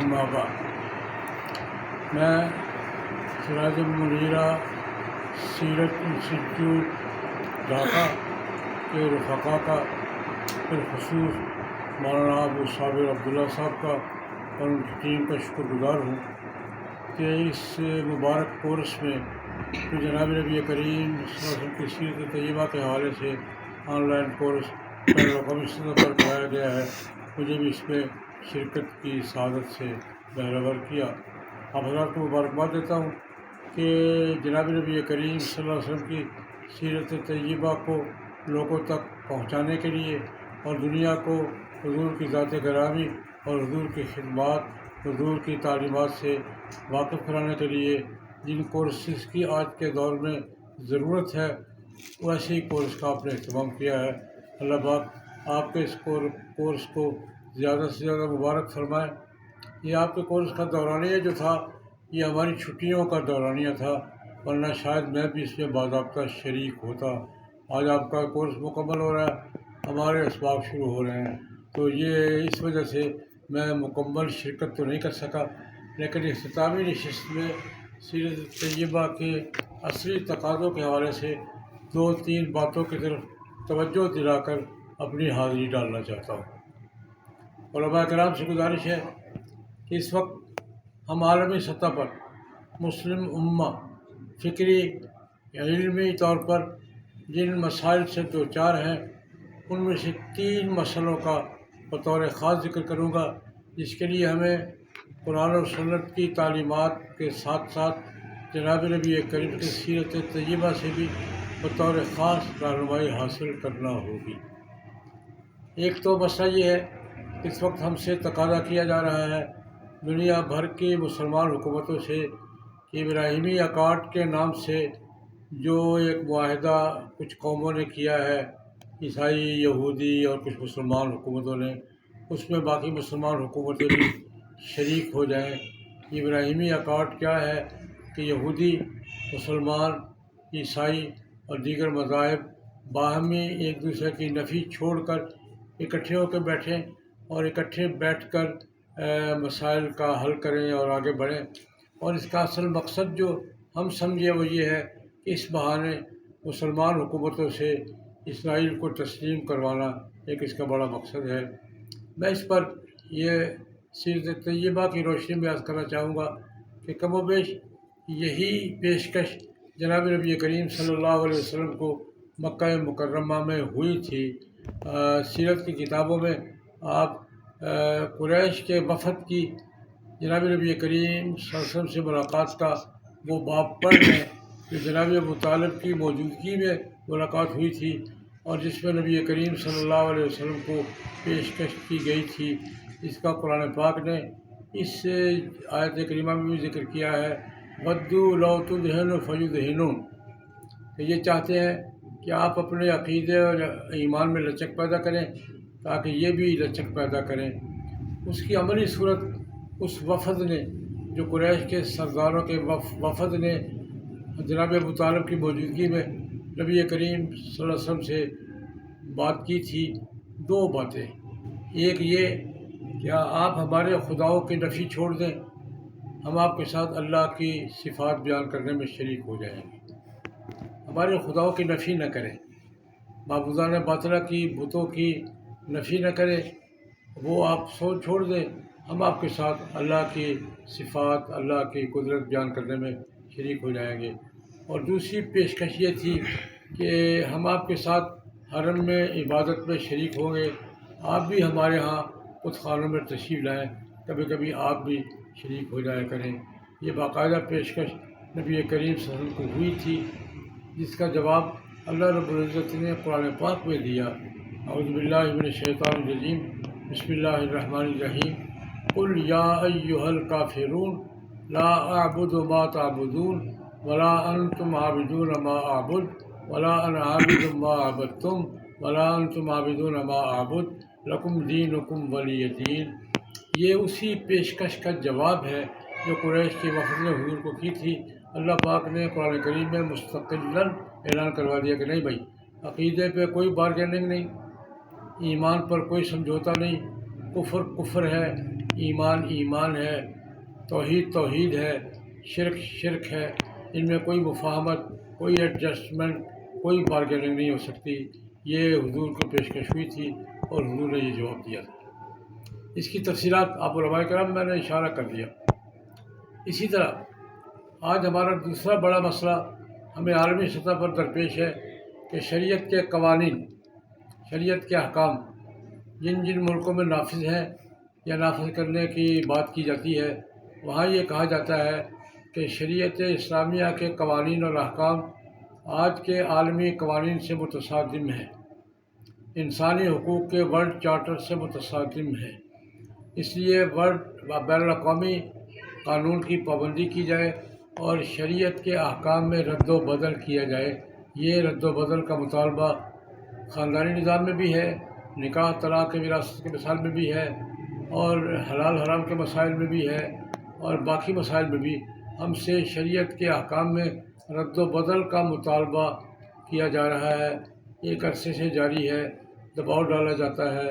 اما بعد میں سراج المنیرہ سیرت انسٹیٹیوٹ ڈھاکہ کے رفقا کا بالخصوص مولانا ابو صابر عبداللہ صاحب کا اور ان کی ٹیم کا شکر گزار ہوں کہ اس مبارک کورس میں جو جناب نبی کریم صلی اللہ علیہ وسلم کی سیرت طیبہ کے حوالے سے آن لائن کورس قومی سطح پر کرایا گیا ہے، مجھے بھی اس میں شرکت کی سعادت سے بہرور کیا۔ آپ حضرات کو مبارکباد دیتا ہوں کہ جناب نبی کریم صلی اللہ علیہ وسلم کی سیرت طیبہ کو لوگوں تک پہنچانے کے لیے اور دنیا کو حضور کی ذات گرامی اور حضور کی خدمات، حضور کی تعلیمات سے واقف کرانے کے لیے جن کورسز کی آج کے دور میں ضرورت ہے، ویسے ہی کورس کا آپ نے اہتمام کیا ہے۔ اللہ پاک آپ کے اس کورس کو زیادہ سے زیادہ مبارک فرمائے۔ یہ آپ کے کورس کا دورانیہ جو تھا، یہ ہماری چھٹیوں کا دورانیہ تھا، ورنہ شاید میں بھی اس میں باضابطہ شریک ہوتا۔ آج آپ کا کورس مکمل ہو رہا ہے، ہمارے اسباق شروع ہو رہے ہیں، تو یہ اس وجہ سے میں مکمل شرکت تو نہیں کر سکا، لیکن اختتامی نشست میں سیرت طیبہ کے عصری تقاضوں کے حوالے سے 2-3 باتوں کی طرف توجہ دلا کر اپنی حاضری ڈالنا چاہتا ہوں۔ علماء کرام سے گزارش ہے کہ اس وقت ہم عالمی سطح پر مسلم امہ فکری علمی طور پر جن مسائل سے دوچار ہیں، ان میں سے 3 مسئلوں کا بطور خاص ذکر کروں گا، جس کے لیے ہمیں قرآن و سنت کی تعلیمات کے ساتھ ساتھ جناب نبی کریم کی سیرت طیبہ سے بھی بطور خاص رہنمائی حاصل کرنا ہوگی۔ ایک تو مسئلہ یہ ہے کہ اس وقت ہم سے تقاضا کیا جا رہا ہے دنیا بھر کی مسلمان حکومتوں سے کہ ابراہیمی اکارڈ کے نام سے جو ایک معاہدہ کچھ قوموں نے کیا ہے، عیسائی، یہودی اور کچھ مسلمان حکومتوں نے، اس میں باقی مسلمان حکومتیں بھی شریک ہو جائیں۔ ابراہیمی اکارڈ کیا ہے کہ یہودی، مسلمان، عیسائی اور دیگر مذاہب باہمی ایک دوسرے کی نفی چھوڑ کر اکٹھے ہو کے بیٹھیں اور اکٹھے بیٹھ کر مسائل کا حل کریں اور آگے بڑھیں۔ اور اس کا اصل مقصد جو ہم سمجھے وہ یہ ہے کہ اس بہانے مسلمان حکومتوں سے اسرائیل کو تسلیم کروانا ایک اس کا بڑا مقصد ہے۔ میں اس پر یہ سیرت طیبہ کی روشنی میں عرض کرنا چاہوں گا کہ کم و بیش یہی پیشکش جناب نبی کریم صلی اللہ علیہ وسلم کو مکہ مکرمہ میں ہوئی تھی۔ سیرت کی کتابوں میں آپ قریش کے وفد کی جناب نبی کریم صلی اللہ علیہ وسلم سے ملاقات کا وہ باب پڑھ لیں کہ جناب ابو طالب کی موجودگی میں ملاقات ہوئی تھی اور جس میں نبی کریم صلی اللہ علیہ وسلم کو پیشکش کی گئی تھی، اس کا قرآن پاک نے اس آیت کریمہ میں بھی ذکر کیا ہے، وَدُّوا لَوْ تُدْهِنُ فَيُدْهِنُونَ، کہ یہ چاہتے ہیں کہ آپ اپنے عقیدے اور ایمان میں لچک پیدا کریں تاکہ یہ بھی لچک پیدا کریں۔ اس کی عملی صورت اس وفد نے، جو قریش کے سرداروں کے وفد نے جناب ابو طالب کی موجودگی میں نبی کریم صلی اللہ علیہ وسلم سے بات کی تھی، 2 باتیں۔ ایک یہ کہ آپ ہمارے خداؤں کی نفی چھوڑ دیں، ہم آپ کے ساتھ اللہ کی صفات بیان کرنے میں شریک ہو جائیں گے۔ ہمارے خداؤں کی نفی نہ کریں، معبودان باطلہ کی، بتوں کی نفی نہ کریں، وہ آپ سوچ چھوڑ دیں، ہم آپ کے ساتھ اللہ کی صفات، اللہ کی قدرت بیان کرنے میں شریک ہو جائیں گے۔ اور دوسری پیشکش یہ تھی کہ ہم آپ کے ساتھ حرم میں عبادت میں شریک ہوں گے، آپ بھی ہمارے ہاں بت خانوں میں تشریف لائیں، کبھی کبھی آپ بھی شریک ہو جایا کریں۔ یہ باقاعدہ پیشکش نبی کریم صلی اللہ علیہ وسلم کو ہوئی تھی، جس کا جواب اللہ رب العزت نے قرآن پاک میں دیا۔ اعوذ باللہ من الشیطان الرجیم، بسم اللہ الرحمن الرحیم، قل یا ایھا الکافرون لا اعبد ما تعبدون ولا انتم عابدون ما اعبد ولا انا عابد ما عبدتم ولا انتم عابدون ما اعبد لکم دینکم ولی دین۔ یہ اسی پیشکش کا جواب ہے جو قریش کے وفد نے حضور کو کی تھی۔ اللہ پاک نے قرآن کریم میں مستقلاً اعلان کروا دیا کہ نہیں بھائی، عقیدے پہ کوئی بارگیننگ نہیں، ایمان پر کوئی سمجھوتا نہیں، کفر کفر ہے، ایمان ایمان ہے، توحید توحید ہے، شرک شرک ہے، ان میں کوئی مفاہمت، کوئی ایڈجسٹمنٹ، کوئی بارگیننگ نہیں ہو سکتی۔ یہ حضور کی پیشکش ہوئی تھی اور حضور نے یہ جواب دیا تھا۔ اس کی تفصیلات آپ علماء کرام میں نے اشارہ کر دیا۔ اسی طرح آج ہمارا دوسرا بڑا مسئلہ ہمیں عالمی سطح پر درپیش ہے کہ شریعت کے قوانین، شریعت کے احکام جن جن ملکوں میں نافذ ہیں یا نافذ کرنے کی بات کی جاتی ہے، وہاں یہ کہا جاتا ہے کہ شریعت اسلامیہ کے قوانین اور احکام آج کے عالمی قوانین سے متصادم ہیں، انسانی حقوق کے ورلڈ چارٹر سے متصادم ہیں۔ اس لیے بین الاقوامی قانون کی پابندی کی جائے اور شریعت کے احکام میں رد و بدل کیا جائے۔ یہ رد و بدل کا مطالبہ خاندانی نظام میں بھی ہے، نکاح طلاق کے وراثت کے مسائل میں بھی ہے، اور حلال حرام کے مسائل میں بھی ہے، اور باقی مسائل میں بھی ہم سے شریعت کے احکام میں رد و بدل کا مطالبہ کیا جا رہا ہے۔ ایک عرصے سے جاری ہے، دباؤ ڈالا جاتا ہے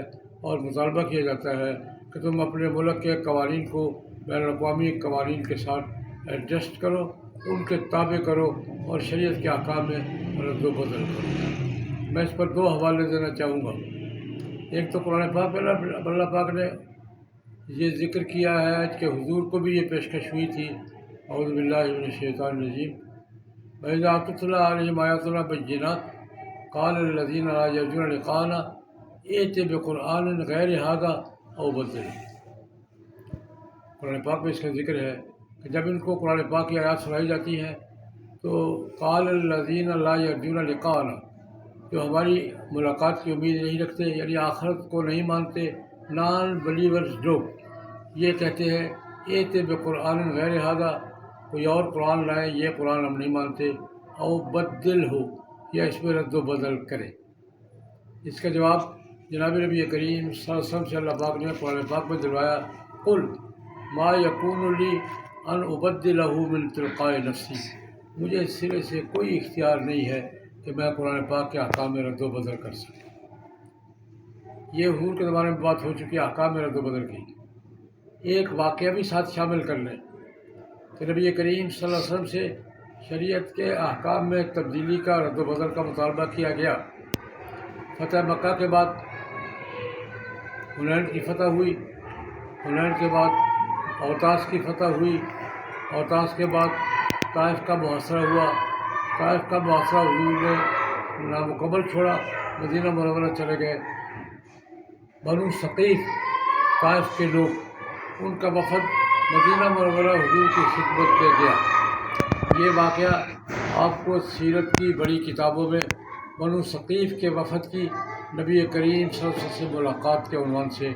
اور مطالبہ کیا جاتا ہے کہ تم اپنے ملک کے قوانین کو بین الاقوامی قوانین کے ساتھ ایڈجسٹ کرو، ان کے تابع کرو اور شریعت کے احکام میں رد و بدل کرو۔ میں اس پر دو حوالے دینا چاہوں گا۔ ایک تو قرآن پاک میں اللہ پاک نے یہ ذکر کیا ہے کہ حضور کو بھی یہ پیشکش ہوئی تھی، اعوذ باللہ من الشیطان الرجیم، وَإِذَا تُتْلَىٰ عَلَيْهِمْ آیَاتُنَا بَيِّنَاتٍ قَالَ الَّذِينَ لَا يَرْجُونَ لِقَاءَنَا ائْتِ بِقُرْآنٍ غَيْرِ هَٰذَا أَوْ بَدِّلْهُ۔ قرآن پاک میں اس کا ذکر ہے کہ جب ان کو قرآن پاک کی آیات سنائی جاتی ہیں تو قال الذین لا یرجون لقاءنا، جو ہماری ملاقات کی امید نہیں رکھتے، یعنی آخرت کو نہیں مانتے، نان بلیورز لوگ یہ کہتے ہیں ایت بقرآن غیر ھذا، کوئی اور قرآن لائیں، یہ قرآن ہم نہیں مانتے، او بدل ہو، یا اس میں رد و بدل کرے۔ اس کا جواب جناب نبی کریم صلی اللہ علیہ وسلم سے اللہ پاک نے قرآن پاک میں دلوایا، قل ما یکون لی ان ابدلہ من تلقاء نفسی، مجھے اس سرے سے کوئی اختیار نہیں ہے کہ میں قرآن پاک کے احکام میں رد و بدل کر سکوں۔ یہ حضور کے زمانے میں بات ہو چکی ہے احکام میں رد و بدل کی۔ ایک واقعہ بھی ساتھ شامل کر لیں کہ نبی کریم صلی اللہ علیہ وسلم سے شریعت کے احکام میں تبدیلی کا، رد و بدل کا مطالبہ کیا گیا۔ فتح مکہ کے بعد حنین کی فتح ہوئی، حنین کے بعد اوطاس کی فتح ہوئی، اوطاس کے بعد طائف کا محاصرہ ہوا، طائف کا محاصرہ حضور نے نامکمل چھوڑا، مدینہ منورہ چلے گئے۔ بنو ثقیف طائف کے لوگ، ان کا وفد مدینہ منورہ حضور کی خدمت میں گیا۔ یہ واقعہ آپ کو سیرت کی بڑی کتابوں میں بنو ثقیف کے وفد کی نبی کریم صلی اللہ علیہ وسلم سے ملاقات کے عنوان سے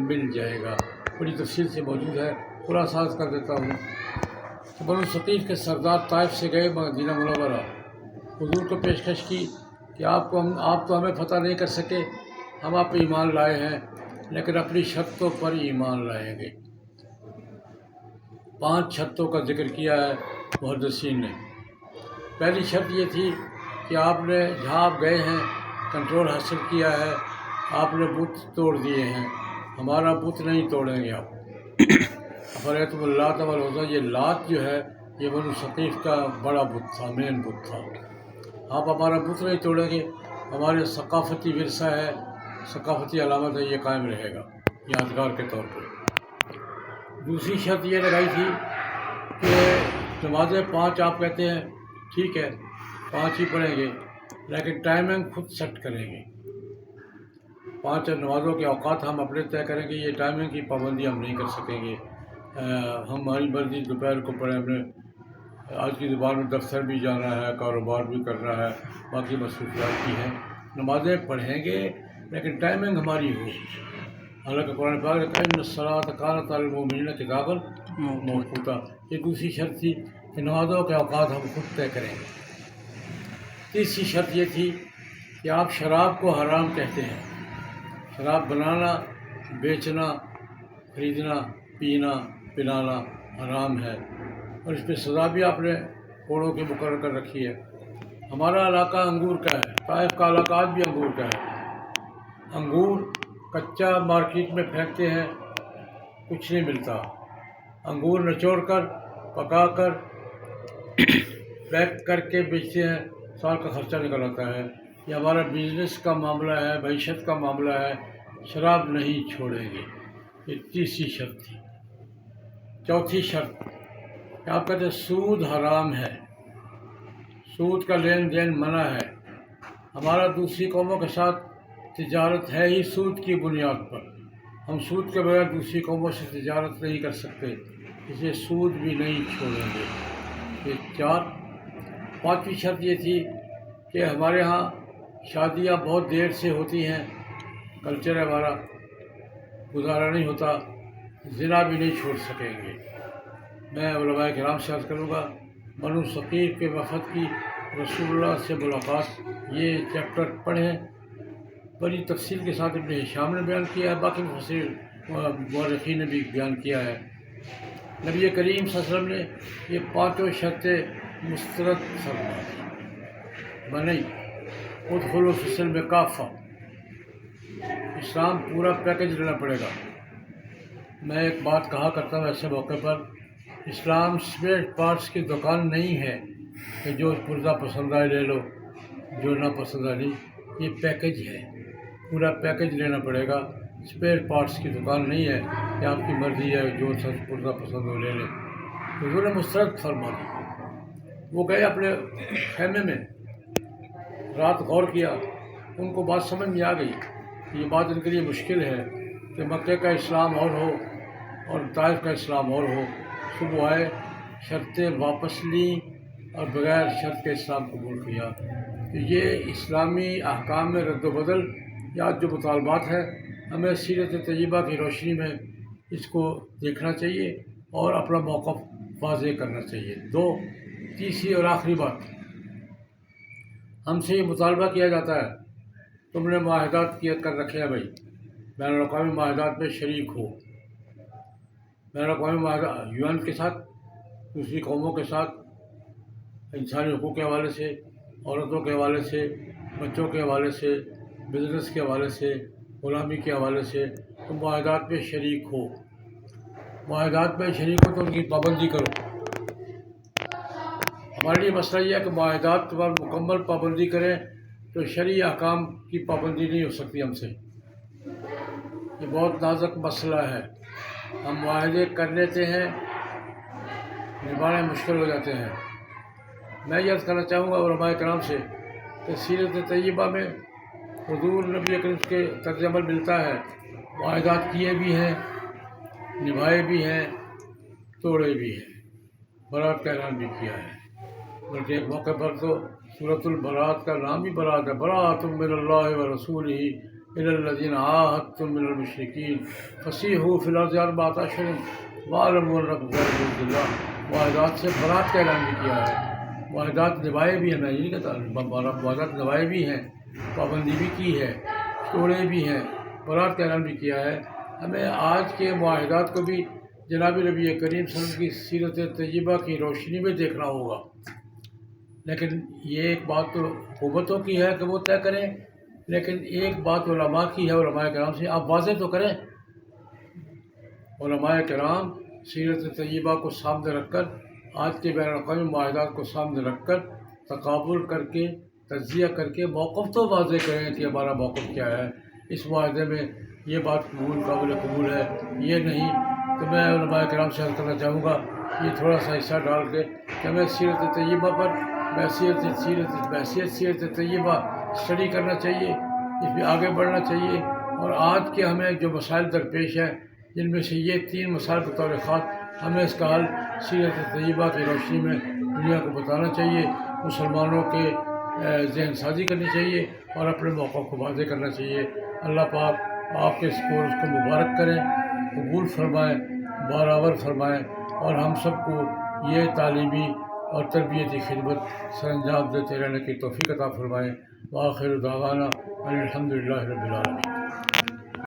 مل جائے گا، بڑی تفصیل سے موجود ہے۔ خلاصہ کر دیتا ہوں کہ بنو ثقیف کے سردار طائف سے گئے مدینہ منورہ، حضور کو پیشکش کی کہ آپ تو ہمیں فتح نہیں کر سکے، ہم آپ پہ ایمان لائے ہیں، لیکن اپنی شرطوں پر ایمان لائیں گے۔ 5 شرطوں کا ذکر کیا ہے محدثین نے۔ پہلی شرط یہ تھی کہ آپ نے جہاں آپ گئے ہیں کنٹرول حاصل کیا ہے، آپ نے بت توڑ دیے ہیں، ہمارا بت نہیں توڑیں گے آپ۔ افریتم اللات والعزیٰ، یہ لات جو ہے یہ بنو ثقیف کا بڑا بت تھا، مین بت تھا۔ آپ ہمارا بت نہیں توڑیں گے، ہمارے ثقافتی ورثہ ہے، ثقافتی علامت ہے، یہ قائم رہے گا یادگار کے طور پر۔ دوسری شرط یہ لگائی تھی کہ نمازیں 5 آپ کہتے ہیں، ٹھیک ہے 5 ہی پڑھیں گے، لیکن ٹائمنگ خود سیٹ کریں گے۔ 5 نمازوں کے اوقات ہم اپنے طے کریں گے، یہ ٹائمنگ کی پابندی ہم نہیں کر سکیں گے۔ ہماری مرضی دوپہر کو پڑھیں، ہم نے آج کی زبان میں دفتر بھی جانا ہے، کاروبار بھی کرنا ہے، باقی مصروفیات بھی ہیں، نمازیں پڑھیں گے لیکن ٹائمنگ ہماری ہو۔ حالانکہ قرآن پاک نے کہا ان الصلاۃ کانت علی المؤمنین کتابا موقوتا، یہ دوسری شرط تھی کہ نمازوں کے اوقات ہم خود طے کریں گے۔ تیسری شرط یہ تھی کہ آپ شراب کو حرام کہتے ہیں، شراب بنانا، بیچنا، خریدنا، پینا، پلانا حرام ہے، اور اس پہ سزا بھی آپ نے کوڑوں کی مقرر کر رکھی ہے۔ ہمارا علاقہ انگور کا ہے، طائف کا علاقہ آج بھی انگور کا ہے۔ انگور کچا مارکیٹ میں پھینکتے ہیں، کچھ نہیں ملتا. انگور نچوڑ کر پکا کر پیک کر کے بیچتے ہیں, سال کا خرچہ نکل آتا ہے. یہ ہمارا بزنس کا معاملہ ہے, معیشت کا معاملہ ہے. شراب نہیں چھوڑیں گے. یہ تیسری شرط تھی. چوتھی شرط کہ آپ کہتے ہیں سود حرام ہے, سود کا لین دین منع ہے. ہمارا دوسری قوموں کے ساتھ تجارت ہے ہی سود کی بنیاد پر. ہم سود کے بغیر دوسری قوموں سے تجارت نہیں کر سکتے, اس لیے سود بھی نہیں چھوڑیں گے. یہ پانچویں شرط یہ تھی کہ ہمارے ہاں شادیاں بہت دیر سے ہوتی ہیں, کلچر ہے ہمارا, گزارا نہیں ہوتا. زنا بھی نہیں چھوڑ سکیں گے. میں علماء کرام سے عرض کروں گا, بنو ثقیف کے وفد کی رسول اللہ سے ملاقات, یہ چیپٹر پڑھیں. بڑی تفصیل کے ساتھ ابن ہشام نے بیان کیا ہے, باقی مفسر مورخین نے بھی بیان کیا ہے. نبی کریم صلی اللہ علیہ وسلم نے یہ پانچوں شرطیں مسترد فرمائیں. بنی ادخلوا فی السلم کافہ, اسلام پورا پیکج لینا پڑے گا. میں ایک بات کہا کرتا ہوں ایسے موقع پر, اسلام اسپیئر پارٹس کی دکان نہیں ہے کہ جو پرزہ پسند آئے لے لو, جو نہ پسند آئے نہیں. یہ پیکج ہے, پورا پیکج لینا پڑے گا. اسپیئر پارٹس کی دکان نہیں ہے کہ آپ کی مرضی ہے جو سب پرزہ پسند ہو لے لیں. حضور نے مسترد فرما دی. وہ گئے اپنے خیمے میں, رات غور کیا, ان کو بات سمجھ میں آ گئی. یہ بات ان کے لیے مشکل ہے کہ مکے کا اسلام اور ہو اور طائف کا اسلام اور ہو. صبح آئے, شرطیں واپس لیں اور بغیر شرط کے اسلام قبول کیا. تو یہ اسلامی احکام میں رد و بدل یا جو مطالبات ہے, ہمیں سیرت طیبہ کی روشنی میں اس کو دیکھنا چاہیے اور اپنا موقف واضح کرنا چاہیے. تیسری اور آخری بات, ہم سے یہ مطالبہ کیا جاتا ہے تم نے معاہدات کر رکھے ہیں بھائی, بین الاقوامی معاہدات میں شریک ہو. بین الاقوامی معاہدات یو این کے ساتھ, دوسری قوموں کے ساتھ, انسانی حقوق کے حوالے سے, عورتوں کے حوالے سے, بچوں کے حوالے سے, بزنس کے حوالے سے, غلامی کے حوالے سے, تم معاہدات میں شریک ہو. معاہدات میں شریک ہو تو ان کی پابندی کرو. ہمارے لیے مسئلہ یہ ہے کہ معاہدات پر مکمل پابندی کریں تو شرعی احکام کی پابندی نہیں ہو سکتی ہم سے. یہ بہت نازک مسئلہ ہے. ہم معاہدے کر لیتے ہیں, نبھانے مشکل ہو جاتے ہیں. میں یہ عرض کرنا چاہوں گا علماء کرام سے کہ سیرت طیبہ میں حضور نبی اکرم کے طرز عمل ملتا ہے. معاہدات کیے بھی ہیں, نبھائے بھی ہیں, توڑے بھی ہیں, برات کا اعلان بھی کیا ہے. بلکہ ایک موقع پر تو سورۃ البراۃ کا نام ہی برات ہے. براۃ من اللہ و رسولہ الی الذین عاہدتم من المشرکین فسیحوا فی الارض اربعۃ اشہر واعلموا انکم غیر معجز اللہ. معاہدات سے برات کا اعلان بھی کیا ہے. معاہدات نبھائے بھی ہیں, میں یہ نہیں کہتا, معاہدات نبھائے بھی ہیں, پابندی بھی کی ہے, توڑے بھی ہیں, برات کا اعلان بھی کیا ہے. ہمیں آج کے معاہدات کو بھی جناب نبی کریم صلی اللہ علیہ وسلم کی سیرت طیبہ کی روشنی میں دیکھنا ہوگا. لیکن یہ ایک بات تو حکومتوں کی ہے کہ وہ طے کریں, لیکن ایک بات علماء کی ہے, علماء کرام سے آپ واضح تو کریں. علماء کرام سیرت طیبہ کو سامنے رکھ کر, آج کے بین الاقوامی معاہدات کو سامنے رکھ کر تقابل کر کے, تجزیہ کر کے موقف تو واضح کریں کہ ہمارا موقف کیا ہے. اس معاہدے میں یہ بات قابل قبول ہے, یہ نہیں. تو میں علماء کرام سے عرض کرنا چاہوں گا یہ تھوڑا سا حصہ ڈال کے کہ ہمیں سیرت طیبہ پر سیرت طیبہ اسٹڈی کرنا چاہیے, اس میں آگے بڑھنا چاہیے. اور آج کے ہمیں جو مسائل درپیش ہیں, جن میں سے یہ 3 مسائل بطور خاص ہمیں اس کا حل سیرت طیبہ کی روشنی میں دنیا کو بتانا چاہیے. مسلمانوں کے ذہن سازی کرنی چاہیے اور اپنے موقع کو واضح کرنا چاہیے. اللہ پاک آپ کے اس کورس کو مبارک کریں, قبول فرمائیں, برابر فرمائیں, اور ہم سب کو یہ تعلیمی اور تربیتی خدمت سر انجام دیتے رہنے کی توفیق عطا فرمائیں. وآخر دعوانا الحمدللہ رب العالمین.